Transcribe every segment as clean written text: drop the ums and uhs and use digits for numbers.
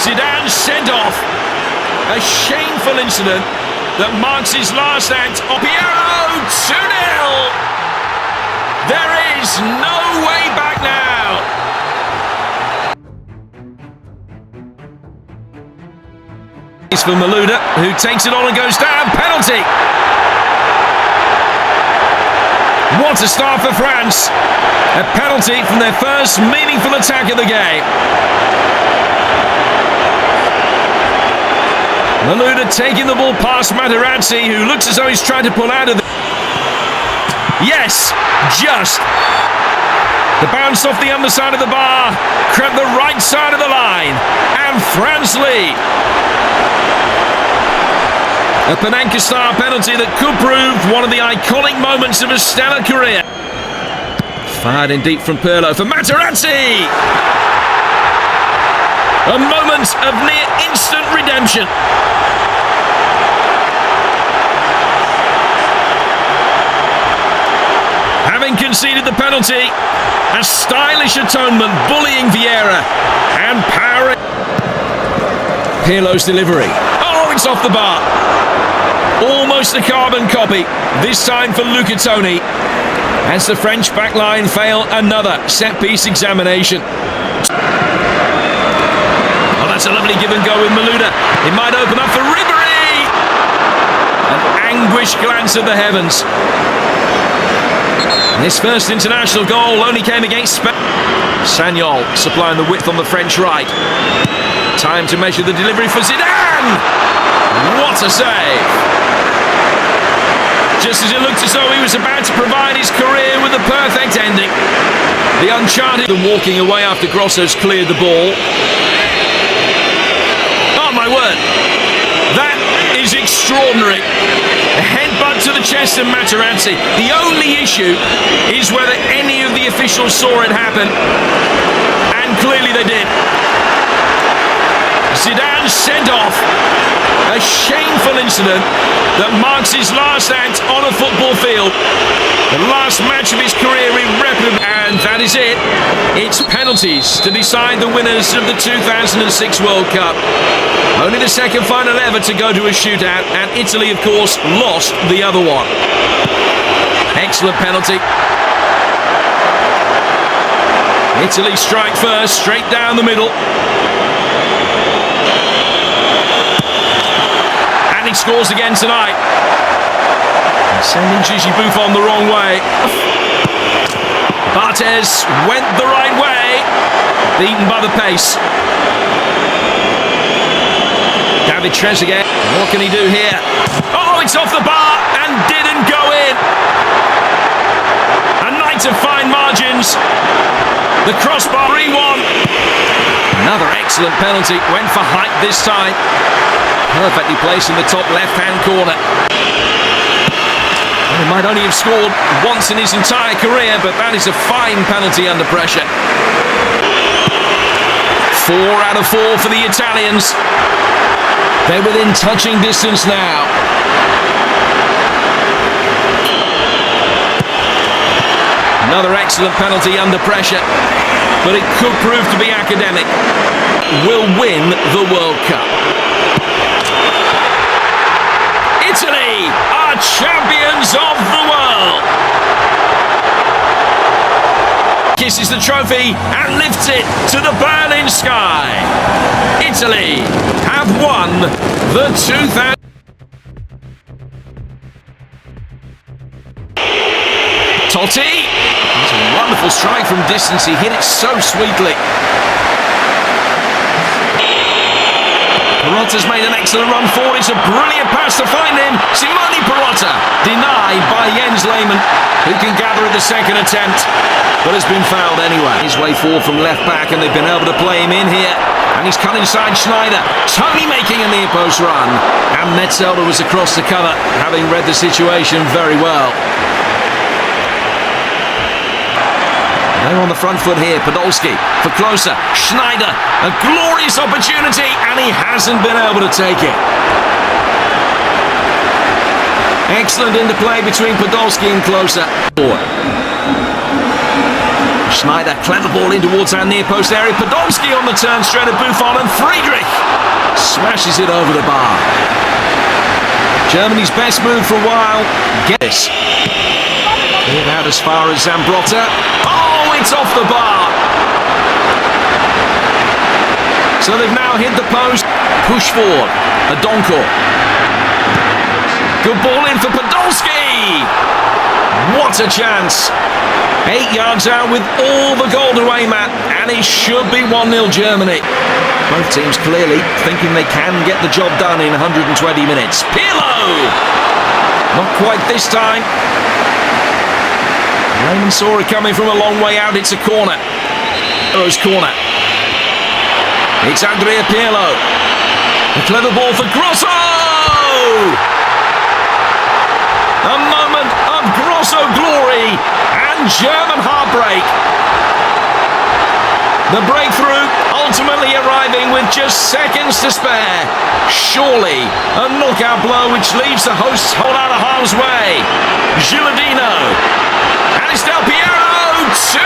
Zidane sent off. A shameful incident that marks his last act. Piero, 2-0. There is no way back now. It's for Malouda, who takes it on and goes down. Penalty. What a start for France. A penalty from their first meaningful attack of the game. Malouda taking the ball past Materazzi, who looks as though he's trying to pull out of the... Yes, just. The bounce off the underside of the bar, crept the right side of the line, and France lead. A Panenka-style penalty that could prove one of the iconic moments of a stellar career. Fired in deep from Pirlo for Materazzi. A moment of near instant redemption. Having conceded the penalty, a stylish atonement, bullying Vieira and powering. Pirlo's delivery. Oh, it's off the bar. Almost a carbon copy, this time for Luca Toni, as the French backline fail another set-piece examination. Oh, that's a lovely give and go with Malouda. It might open up for Ribéry. An anguished glance at the heavens. His first international goal only came against Spain. Sagnol supplying the width on the French right. Time to measure the delivery for Zidane. What a save! Just as it looked as though he was about to provide his career with a perfect ending. The uncharted walking away after Grosso's cleared the ball. Oh my word! That is extraordinary. A headbutt to the chest of Materazzi. The only issue is whether any of the officials saw it happen. And clearly they did. Zidane sent off. A shameful incident that marks his last act on a football field. The last match of his career irreparably. And that is it. It's penalties to decide the winners of the 2006 World Cup. Only the second final ever to go to a shootout, and Italy, of course, lost the other one. Excellent penalty. Italy strike first, straight down the middle. And he scores again tonight. Sending Gigi Buffon the wrong way. Barthez went the right way, beaten by the pace. David Trezeguet, what can he do here? Oh, it's off the bar and didn't go in. A night of fine margins. The crossbar 3-1. Another excellent penalty, went for height this time. Perfectly placed in the top left-hand corner. He might only have scored once in his entire career, but that is a fine penalty under pressure. 4 out of 4 for the Italians. They're within touching distance now. Another excellent penalty under pressure, but it could prove to be academic. Will win the World Cup. Italy are champions of the world. Kisses the trophy and lifts it to the Berlin sky. Italy have won the 2000. Totti. It's a wonderful strike from distance. He hit it so sweetly. Perotta's made an excellent run forward. It's a brilliant pass to find him. Simone Perotta denied by Jens Lehmann, who can gather at the second attempt, but has been fouled anyway. His way forward from left back, and they've been able to play him in here. And he's cut inside Schneider. Tony making a near post run. And Metzelder was across the cover, having read the situation very well. They're on the front foot here. Podolski for Klose. Schneider, a glorious opportunity, and he hasn't been able to take it. Excellent interplay between Podolski and Klose. Schneider, clever ball in towards our near post area. Podolski on the turn, straight at Buffon, and Friedrich smashes it over the bar. Germany's best move for a while. Guess. Cleared out as far as Zambrotta. Oh, it's off the bar. So they've now hit the post. Push forward. Adonko. Good ball in for Podolski. What a chance. 8 yards out with all the goal to aim at, and it should be 1-0 Germany. Both teams clearly thinking they can get the job done in 120 minutes. Pirlo! Not quite this time. Raymond saw it coming from a long way out. It's a corner. Pirlo's corner. It's Andrea Pirlo. A clever ball for Grosso! A moment of Grosso glory and German heartbreak. The breakthrough ultimately arriving with just seconds to spare. Surely a knockout blow which leaves the hosts hold out of harm's way. Gilardino. And it's Del Piero. 2-0.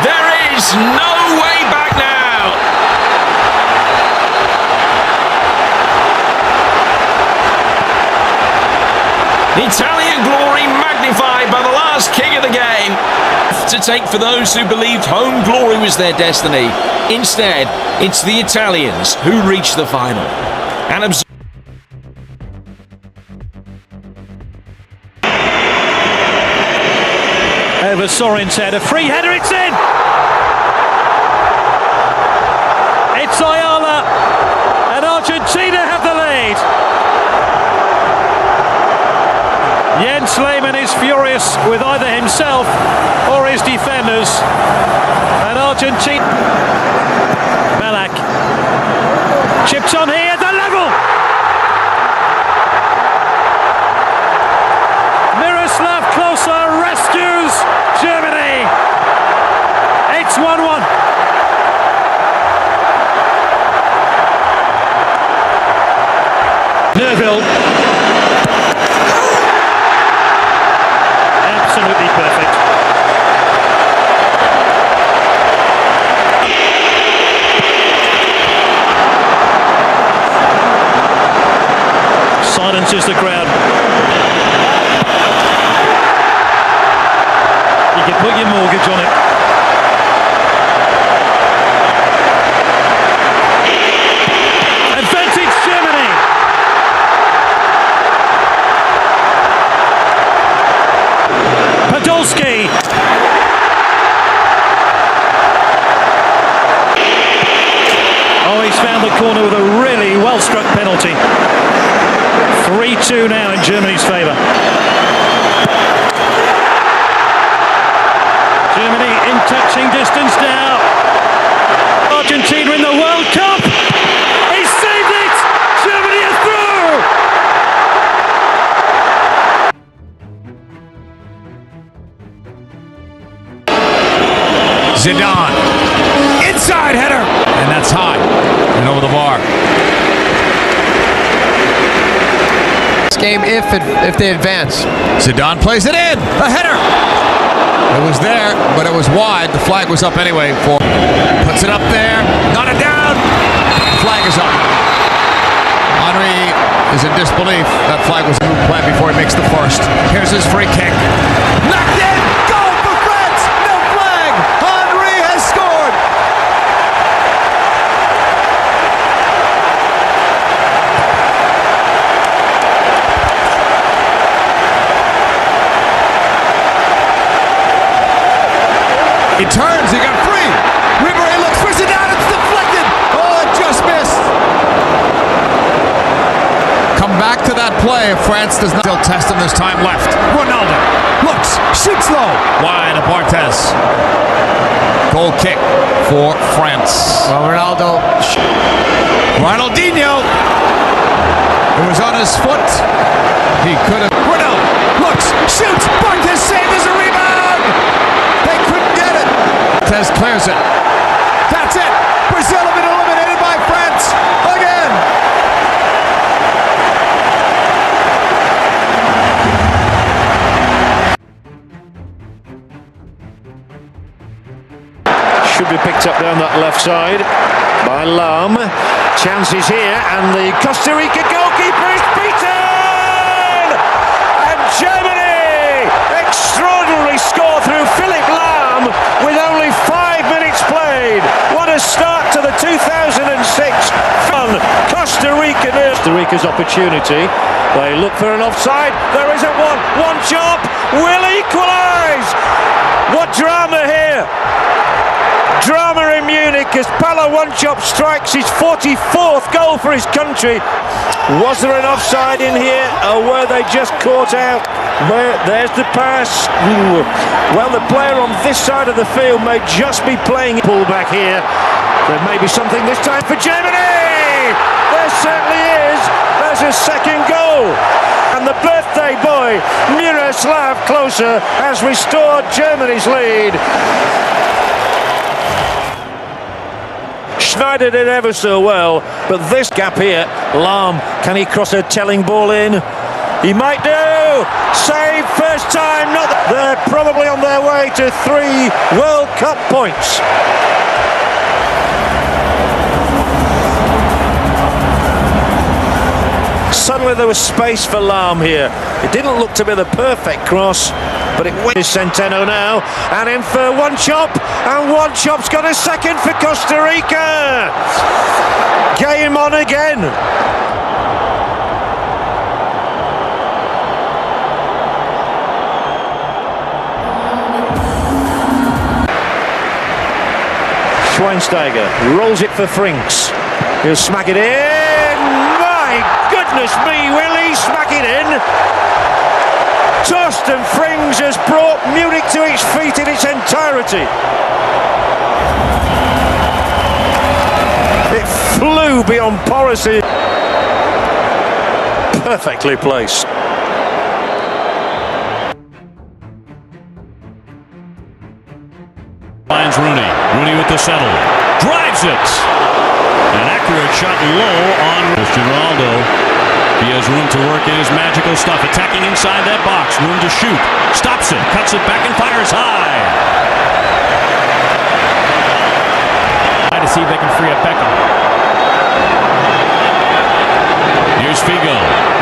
There is no way back now. Italian glory magnified by the last kick of the game. To take for those who believed home glory was their destiny. Instead, it's the Italians who reach the final. And over Sorin's head, a free header, it's in! It's Ayala, and Argentina have the lead. Jens Lehmann is furious with either himself or his defenders. And Argentina. Malak chips on here, the level. Miroslav Klose rescues Germany. It's 1-1. Nerville. Absolutely perfect. Silences the crowd. You can put your mortgage on it. Advantage Germany. Podolski. Oh, he's found the corner with a really well-struck penalty. 3-2 now in Germany's favour. Germany in touching distance now. Argentina in the World Cup. He saved it. Germany are through. Zidane, inside header, and that's high and over the bar. This game if they advance. Zidane plays it in, a header. It was there, but it was wide. The flag was up anyway. Puts it up there, not it down. Flag is up. Henry is in disbelief. That flag was planned before he makes the first. Here's his free kick. Knocked in. Goal for France. No flag. Henry has scored. He turns. He got free. Ribéry looks for Zidane. It's deflected. Oh, it just missed. Come back to that play if France does not. Still test him, there's time left. Ronaldo looks, shoots low. Wide of Barthez. Goal kick for France. Well, Ronaldinho. It was on his foot. He could have. Ronaldo looks, shoots. Barthez saved as a rebound. They couldn't get it. Barthez clears it. That's it. Brazil have been eliminated by France again. left side by Lam. Chances here, and the Costa Rica goalkeeper is beaten! And Germany! Extraordinary score through Philip Lam with only 5 minutes played. What a start to the 2006 fun. Costa Rica nil. Costa Rica's opportunity. They look for an offside. There isn't one. One chop will equalise. What drama here! Drama in Munich as Pala One-Chop strikes his 44th goal for his country. Was there an offside in here, or were they just caught out? There's the pass. Ooh. Well, the player on this side of the field may just be playing pull back here. There may be something this time for Germany. There certainly is. There's a second goal. And the birthday boy, Miroslav Klose, has restored Germany's lead. Schneider did ever so well, but this gap here, Lam, can he cross a telling ball in? He might do! Save first time, not they're probably on their way to 3 World Cup points. Suddenly there was space for Lam here. It didn't look to be the perfect cross, but it went to Centeno now, and in for One-Chop, and One-Chop's got a second for Costa Rica. Game on again. Schweinsteiger rolls it for Frinks. He'll smack it in. My goodness me, will he smack it in? Tossed, and Frings has brought Munich to its feet in its entirety. It flew beyond Poros's. Perfectly placed. Finds Rooney. Rooney with the settle. Drives it. An accurate shot low on Cristiano Ronaldo. He has room to work in his magical stuff. Attacking inside that box. Room to shoot. Stops it. Cuts it back and fires high. Try to see if they can free up Beckham. Here's Figo.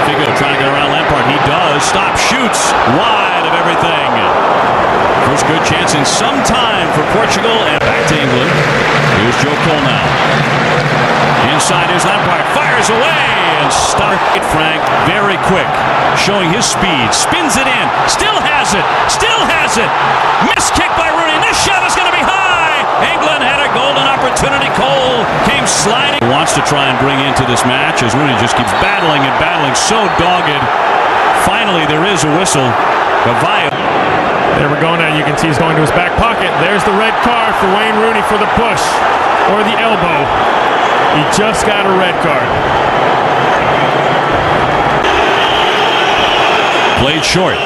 Figo trying to get around Lampard. He does. Stop. Shoots. Wide of everything. First good chance in some time for Portugal, and back to England. Here's Joe Cole now. Inside, here's Lampard. Fires away and start it. Frank very quick, showing his speed. Spins it in. Still has it. Still has it. Missed kick by Rooney. This shot is going to be high. England had a golden opportunity. Cole came sliding. Wants to try and bring into this match as Rooney just keeps battling and battling. So dogged. Finally, there is a whistle. Gavaya. There we go now. You can see he's going to his back pocket. There's the red card for Wayne Rooney for the push or the elbow. He just got a red card. Played short.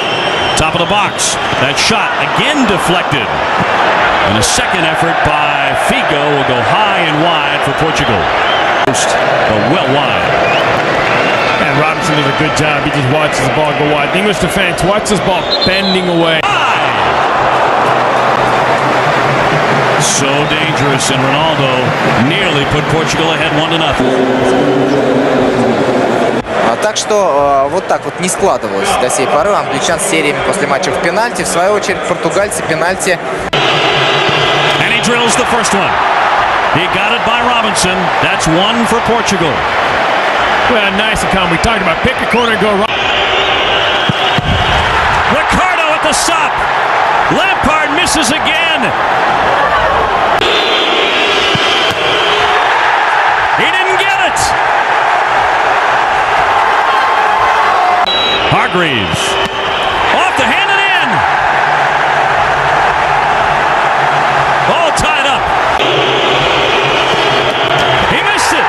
Top of the box. That shot again deflected. And a second effort by Figo will go high and wide for Portugal. But well wide. And Robinson did a good job. He just watches the ball go wide. The English defense watches the ball bending away. So dangerous, and Ronaldo nearly put Portugal ahead 1-0. Так что вот так вот не складывалось до сей поры у англичан с сериями после матчев в пенальти. В свою очередь португальцы пенальти. And he drills the first one. He got it by Robinson. That's one for Portugal. Well, nice and calm. We talked about pick a corner and go right. Ricardo at the stop. Lampard misses again. He didn't get it. Hargreaves. Off the hand and in. All tied up. He missed it.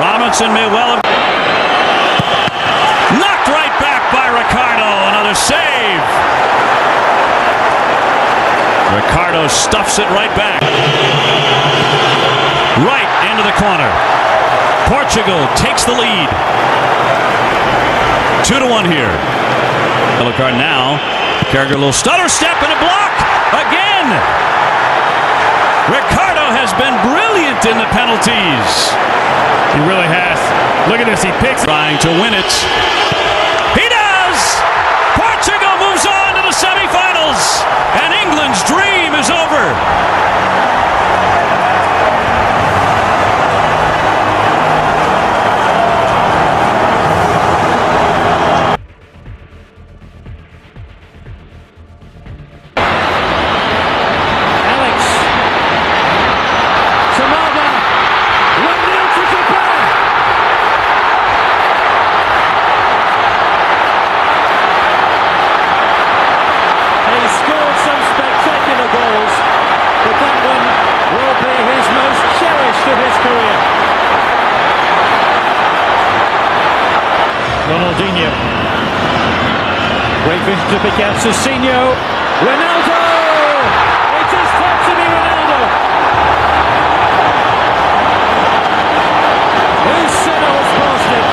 Robinson may well have knocked right back by Ricardo. Another save. Ricardo stuffs it right back. Right into the corner. Portugal takes the lead. 2-1 here. Yellow card now. Carragher, a little stutter step and a block again. Ricardo has been brilliant in the penalties. He really has. Look at this. He picks. Trying to win it. He does! Portugal moves on to the semifinals, and England's dream is over. Ronaldinho. Great vision to pick out Cicinho. Ronaldo! It is thought to be Ronaldo. Ucino has passed it.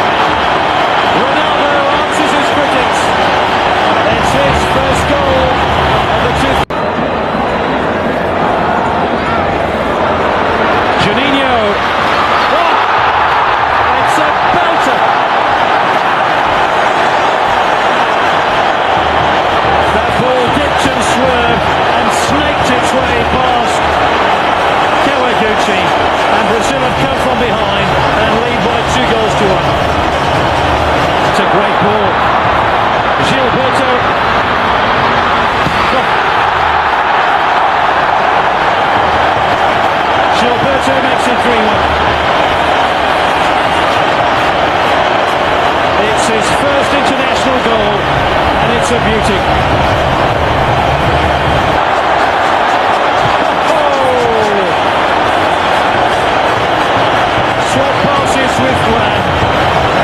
Ronaldo answers his critics. It's his first goal of the Juninho. Oh! It's a belter. And Brazil have come from behind and lead by 2-1. It's a great ball. Gilberto. Gilberto makes it 3-1. It's his first international goal and it's a beauty. With Glenn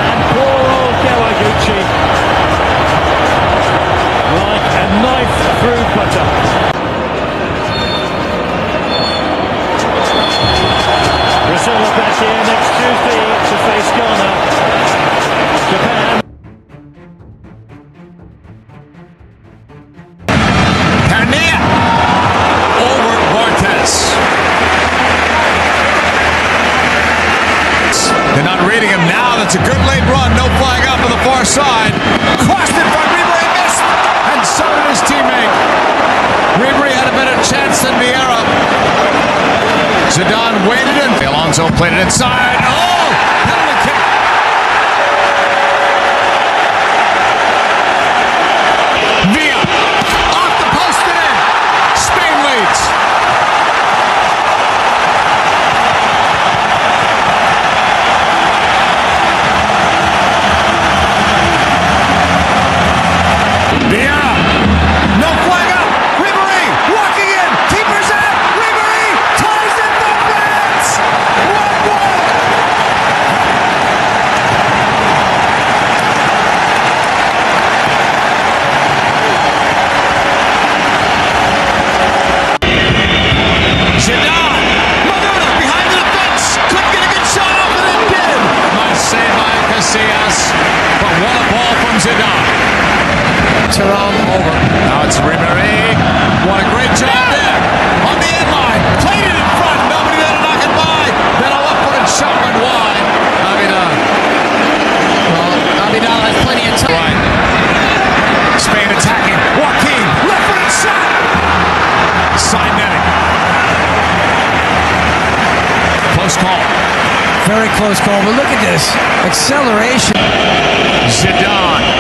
and poor old Kawaguchi, like a knife through butter. Brazil are back here next Tuesday to face Ghana. Japan. Carnea over Bartes. They're not reading him now. That's a good late run. No flag up on the far side. Crossed it from Ribery, missed. And so did his teammate. Ribery had a better chance than Vieira. Zidane waited and Alonso played it inside. Oh! Penalty kick. Villa. Off the post and in. Spain leads. But what a ball from Zidane. Turam over. Now it's Ribery. What a great job there. On the end line. Played it in front. Nobody there to knock it by. Then a left-footed shot went wide. Navidad. Well, Navidad has plenty of time. Right. Spain attacking. Joaquin. Left-footed shot. Side netting. Close call. Very close call, but look at this acceleration. Zidane.